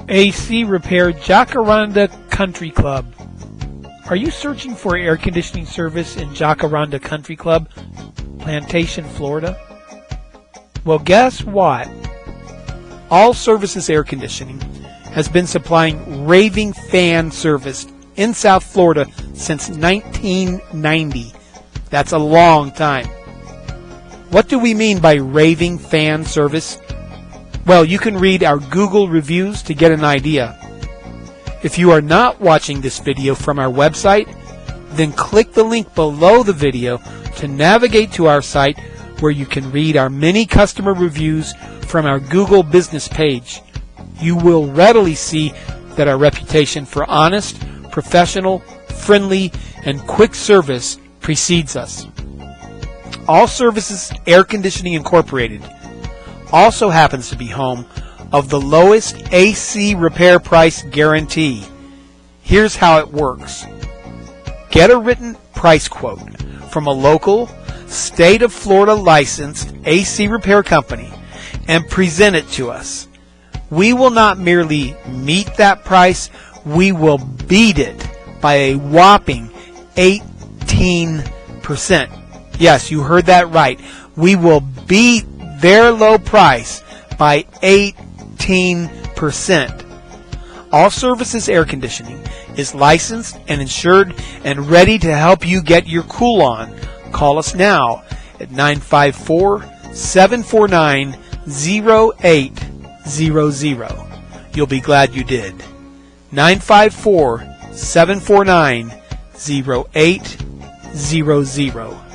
AC Repair Jacaranda Country Club. Are you searching for air conditioning service in Jacaranda Country Club, Plantation, Florida? Well, guess what? All Services Air Conditioning has been supplying Raving Fan Service in South Florida since 1990. That's a long time. What do we mean by Raving Fan Service? Well, you can read our Google reviews to get an idea. If you are not watching this video from our website, then click the link below the video to navigate to our site where you can read our many customer reviews from our Google business page. You will readily see that our reputation for honest, professional, friendly, and quick service precedes us. All Services Air Conditioning Incorporated also happens to be home of the lowest AC repair price guarantee. Here's how it works. Get a written price quote from a local, state of Florida licensed AC repair company and present it to us. We will not merely meet that price, we will beat it by a whopping 18%. Yes, you heard that right. We will beat their low price by 18%. All Services Air Conditioning is licensed and insured and ready to help you get your cool on. Call us now at 954-749-0800. You'll be glad you did. 954-749-0800.